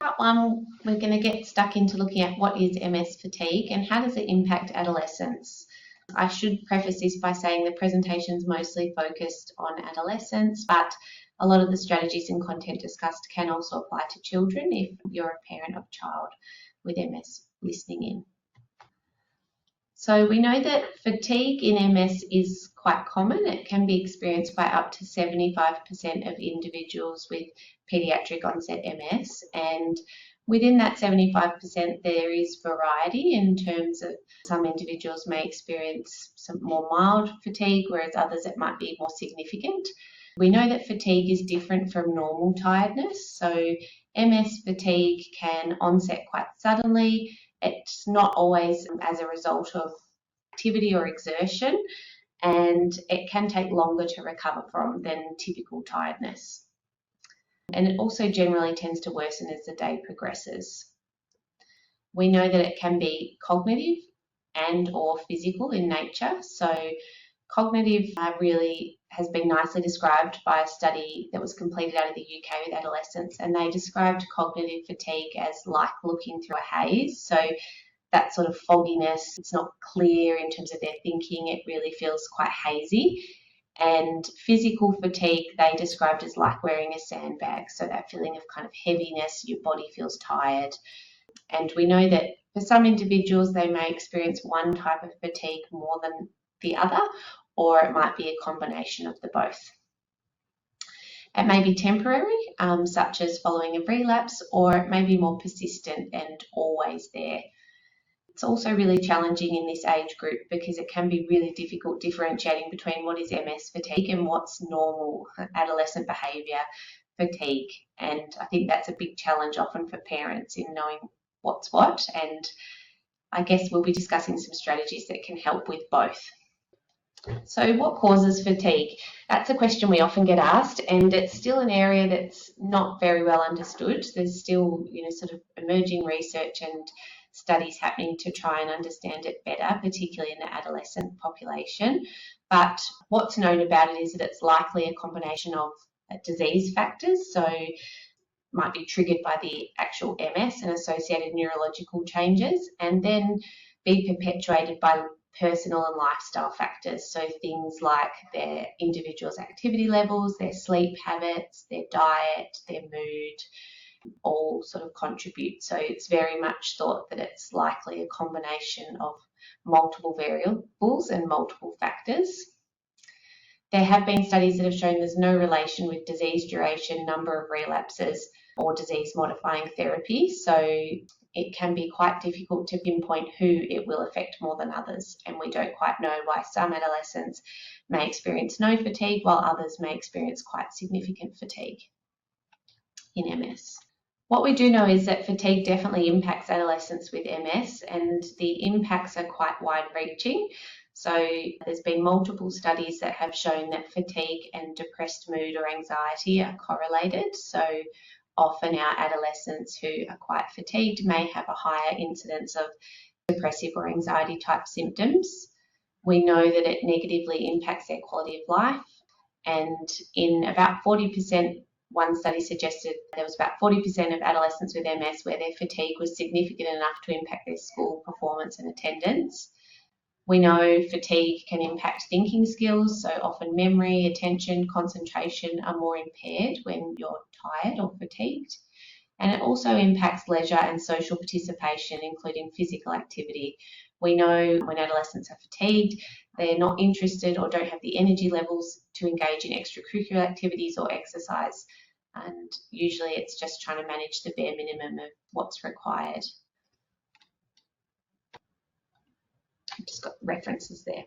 Part one, we're going to get stuck into looking at what is MS fatigue and how does it impact adolescents. I should preface this by saying the presentation is mostly focused on adolescents, but a lot of the strategies and content discussed can also apply to children if you're a parent of a child with MS listening in. So we know that fatigue in MS is quite common. It can be experienced by up to 75% of individuals with pediatric onset MS, and within that 75% there is variety in terms of some individuals may experience some more mild fatigue, whereas others it might be more significant. We know that fatigue is different from normal tiredness, so MS fatigue can onset quite suddenly. It's not always as a result of activity or exertion, and it can take longer to recover from than typical tiredness. And it also generally tends to worsen as the day progresses. We know that it can be cognitive and or physical in nature. So cognitive really has been nicely described by a study that was completed out of the UK with adolescents, and they described cognitive fatigue as like looking through a haze. So that sort of fogginess, it's not clear in terms of their thinking, it really feels quite hazy. And physical fatigue they described as like wearing a sandbag, so that feeling of kind of heaviness, your body feels tired. And we know that for some individuals they may experience one type of fatigue more than the other, or it might be a combination of the both. It may be temporary, such as following a relapse, or it may be more persistent and always there. It's also really challenging in this age group because it can be really difficult differentiating between what is MS fatigue and what's normal adolescent behaviour fatigue. And I think that's a big challenge often for parents in knowing what's what. And I guess we'll be discussing some strategies that can help with both. So what causes fatigue? That's a question we often get asked, and it's still an area that's not very well understood. There's still, sort of emerging research and studies happening to try and understand it better, particularly in the adolescent population. But what's known about it is that it's likely a combination of disease factors, so it might be triggered by the actual MS and associated neurological changes, and then be perpetuated by personal and lifestyle factors, so things like their individual's activity levels, their sleep habits, their diet, their mood, all sort of contribute. So it's very much thought that it's likely a combination of multiple variables and multiple factors. There have been studies that have shown there's no relation with disease duration, number of relapses, or disease modifying therapy. So it can be quite difficult to pinpoint who it will affect more than others. And we don't quite know why some adolescents may experience no fatigue while others may experience quite significant fatigue in MS. What we do know is that fatigue definitely impacts adolescents with MS, and the impacts are quite wide-reaching. So there's been multiple studies that have shown that fatigue and depressed mood or anxiety are correlated. So often our adolescents who are quite fatigued may have a higher incidence of depressive or anxiety type symptoms. We know that it negatively impacts their quality of life, and in about 40%, one study suggested there was about 40% of adolescents with MS where their fatigue was significant enough to impact their school performance and attendance. We know fatigue can impact thinking skills, so often memory, attention, concentration are more impaired when you're tired or fatigued. And it also impacts leisure and social participation, including physical activity. We know when adolescents are fatigued, they're not interested or don't have the energy levels to engage in extracurricular activities or exercise. And usually it's just trying to manage the bare minimum of what's required. I've just got references there.